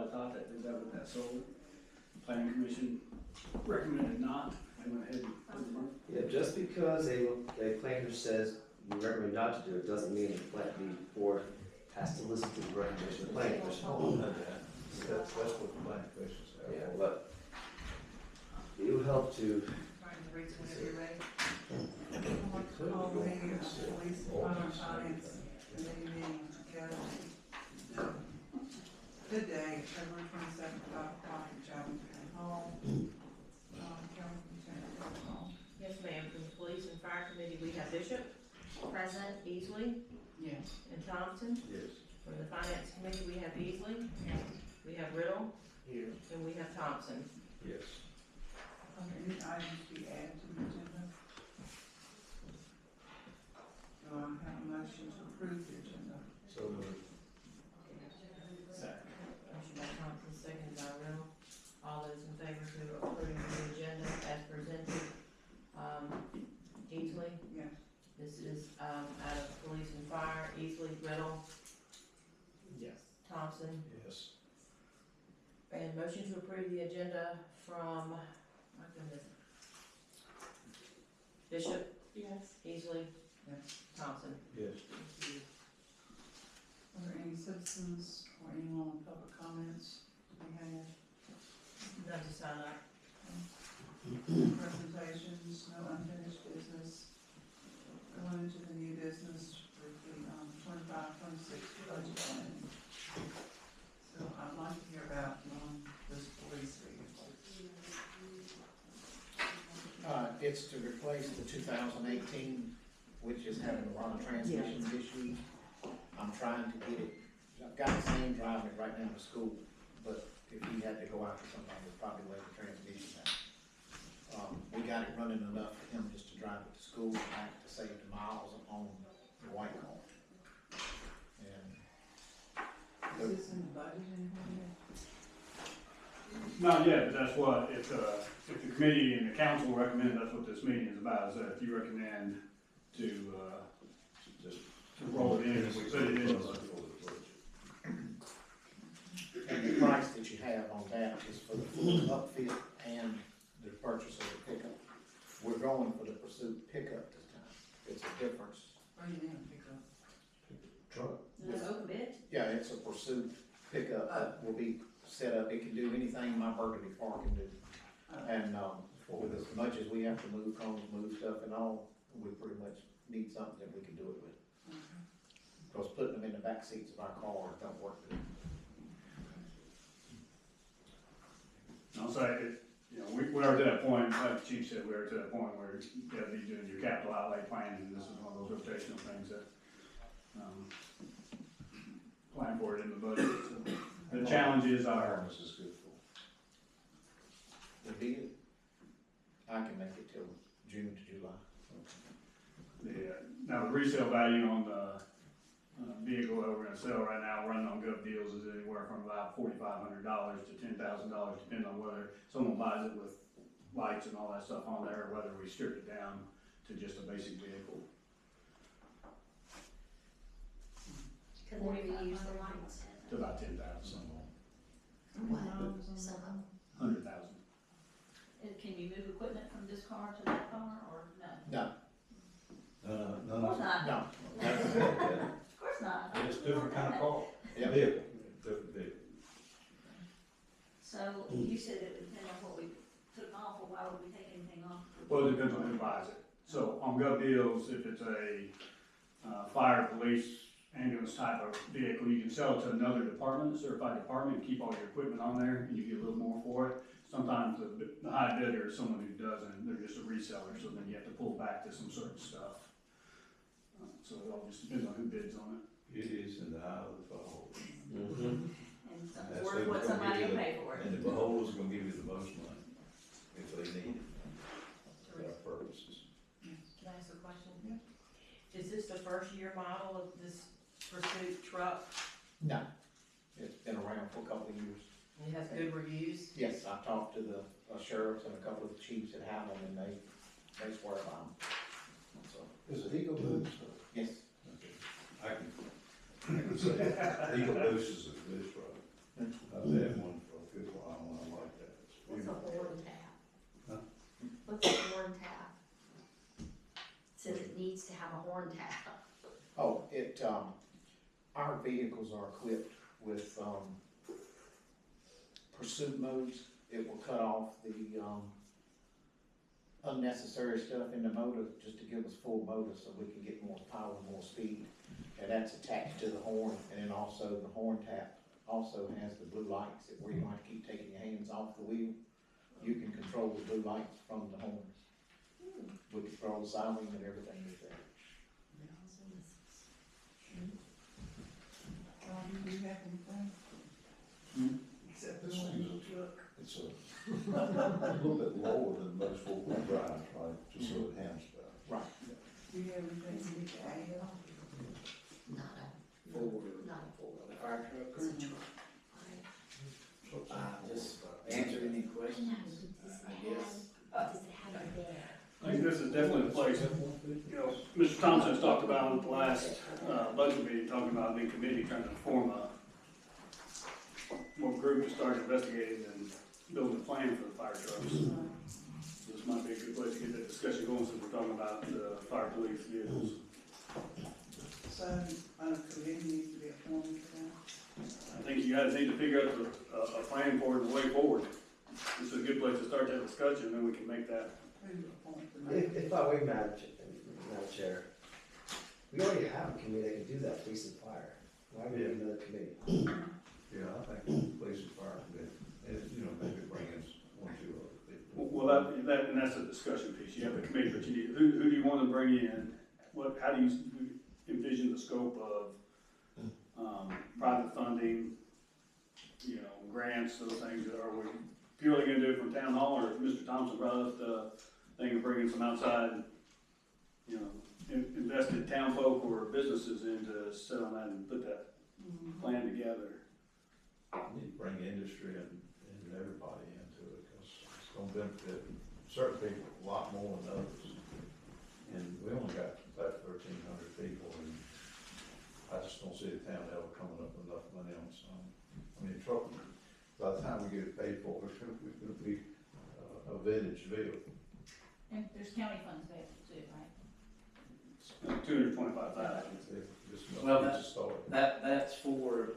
I thought that, is that what that sold? Planning commission recommended not, I went ahead and put it on. Yeah, just because a planner says you recommend not to do it, doesn't mean the board has to listen to the recommendation of the planning commission. That's what the planning commission said. Yeah, but it would help to, Trying to reach whenever you're ready. Call meeting of the police department finance committee meeting, okay. Good day, February 27th, 5 o'clock at Johnson County Hall. Kelly, can you turn it on? Yes, ma'am. From the police and fire committee, we have Bishop, present, Easley, Yes. and Thompson. Yes. From the finance committee, we have Easley, we have Riddle, Here. and we have Thompson. Yes. Any items to be added to the agenda? Do I have a motion to approve the agenda? So moved. Second. Motion by Thompson, seconded by Riddle. All those in favor to approving the agenda as presented. Easley, Yes. this is, out of police and fire, Easley, Riddle, Yes. Thompson. Yes. And motion to approve the agenda from, my goodness. Bishop, Yes. Easley, Yes. Thompson. Yes. Are there any citizens or anyone with public comments to be had? None to sign up. Presentations, no unfinished business. Going into the new business with the 25-26 budget planning. So I'd like to hear about this police vehicle. It's to replace the 2018, which is having a lot of transmission issues. I'm trying to get it, I've got Sam driving it right now to school, but if he had to go out to somebody, would probably let the transmission out. We got it running enough for him just to drive it to school and back to save the miles on the white car. And Is this in the budget anywhere? Not yet, but that's what, if the committee and the council recommend, that's what this meeting is about, is that if you recommend to roll it in, if we put it in the budget. And the price that you have on that is for the full upfit and the purchase of the pickup. We're going for the Pursuit pickup this time. It's a difference. Or you didn't pick up? Truck. Is it open bid? Yeah, it's a Pursuit pickup that will be set up. It can do anything my Burgundy car can do. And, with as much as we have to move cones, move stuff and all, we pretty much need something that we can do it with. Because putting them in the back seats of our cars don't work good. I'll say, we are to that point, like the chief said, we are to that point where you gotta be doing your capital outlay planning, and this is one of those rotational things that, plan for it in the budget. So the challenge is our, This is good for. The bid, I can make it till June to July. now the resale value on the vehicle that we're gonna sell right now, running on Gov Deals, is anywhere from about $4,500 to $10,000, depending on whether someone buys it with lights and all that stuff on there, or whether we strip it down to just a basic vehicle. Could they reuse the lights? To about 10,000, What? Some Some, 100,000. can you move equipment from this car to that car, or no? No, Of course not, no. of course not. It's different kind of car. Yep. Vehicle, different vehicle. So you said it would depend on what we took off, or why would we take anything off? Well, it depends on who buys it. So on Gov Deals, if it's a fire, police, ambulance type of vehicle, you can sell it to another department, a certified department, and keep all your equipment on there, and you get a little more for it. Sometimes the high bidder is someone who doesn't, they're just a reseller, so then you have to pull back to some certain stuff. So it all just depends on who bids on it. It is in the eye of the beholder. mm-hmm. And so That's it's worth what who's gonna somebody give will you pay for it. And the beholder's gonna give you the most money if they need it for our purposes. Can I ask a question? Yeah. Is this the first year model of this Pursuit truck? No, it's been around for a couple of years. It has good reviews? Yes, I talked to the sheriffs and a couple of the chiefs that have them, and they swear by them. So, Is it Eagle Boost? yes, I can say Eagle Boost is a good truck. I've had needs to have a horn tap? Oh, our vehicles are equipped with, pursuit modes. It will cut off the, unnecessary stuff in the motor just to give us full motor so we can get more power, more speed. And that's attached to the horn, and then also the horn tap also has the blue lights that where you don't have to keep taking your hands off the wheel. You can control the blue lights from the horn. We control the siren and everything is there. Do you have anything? Hmm? Except the one little truck. It's a little bit lower than most four-wheel drives, right, just so it handles better. Right. Do you have anything you need to add? Not not a four-wheeler. Fire truck, It's a truck. just answer any questions, I guess. Does it have a bed? I think this is definitely the place, you know, Mr. Thompson's talked about at the last, budget meeting, talking about the committee trying to form a group to start investigating and building a plan for the fire trucks. This might be a good place to get that discussion going since we're talking about the fire police vehicles. So, a committee needs to be appointed for that. I think you guys need to figure out a plan for it and a way forward. This is a good place to start that discussion, then we can make that. Who to appoint for that? If I were Madam Chair, we already have a committee that can do that, police and fire. Why would we need another committee? Yeah, I think police and fire, maybe bring in one, two other people. Well, and that's a discussion piece. You have a committee, but you need, who do you want to bring in? How do you envision the scope of, private funding, grants, those things? Are we purely gonna do it from town hall, or Mr. Thompson brought up the thing of bringing some outside, invested town folk or businesses in to sit on that and put that plan together? We need to bring industry and everybody into it, because it's gonna benefit certain people a lot more than others. And we only got about 1,300 people, and I just don't see the town ever coming up with enough money on some. Truck, by the time we get it paid for, it's gonna be a vintage vehicle. And there's county funds available too, right? $225,000. Well, Just start. That's for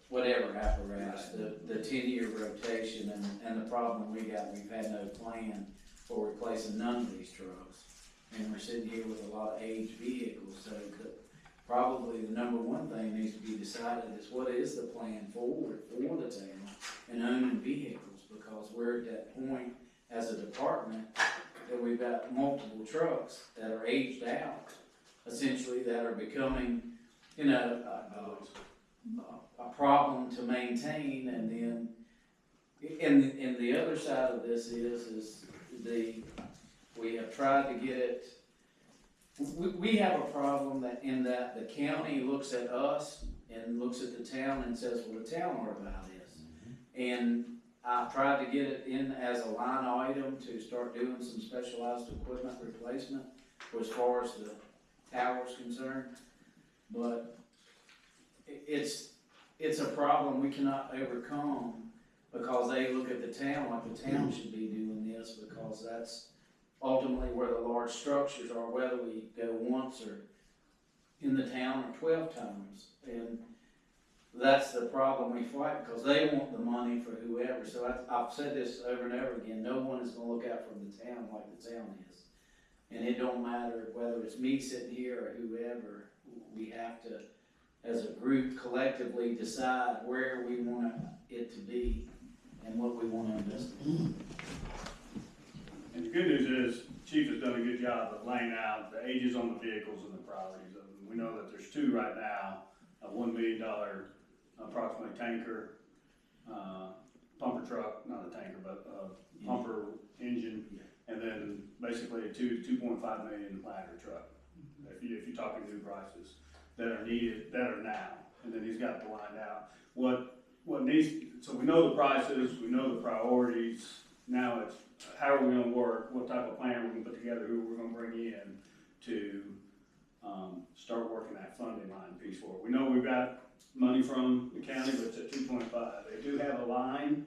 whatever apparatus, the 10-year rotation, and the problem we got, we've had no plan for replacing none of these trucks. And we're sitting here with a lot of aged vehicles, so probably the number one thing needs to be decided is what is the plan forward for the town and owning vehicles, because we're at that point as a department that we've got multiple trucks that are aged out, essentially, that are becoming, a problem to maintain. And then, and the other side of this is we have tried to get it. We have a problem in that the county looks at us and looks at the town and says, well, the town ought to buy this. And I've tried to get it in as a line item to start doing some specialized equipment replacement as far as the tower's concerned. But it's a problem we cannot overcome, because they look at the town like the town should be doing this, because that's ultimately where the large structures are, whether we go once or in the town or 12 times. And that's the problem we fight, because they want the money for whoever. So I've said this over and over again, no one is gonna look out for the town like the town is. And it don't matter whether it's me sitting here or whoever, we have to, as a group, collectively decide where we want it to be and what we want to invest in. And the good news is, Chief has done a good job of laying out the ages on the vehicles and the priorities of them. We know that there's two right now, a $1 million approximately tanker, pumper truck, not a tanker, but a pumper engine, and then basically a 2.5 million ladder truck. If you're talking new prices that are needed, that are now, and then he's got the line out. What needs, so we know the prices, we know the priorities. Now it's how are we gonna work, what type of plan we're gonna put together, who we're gonna bring in to start working that funding line piece for it. We know we've got money from the county, but it's at 2.5. They do have a line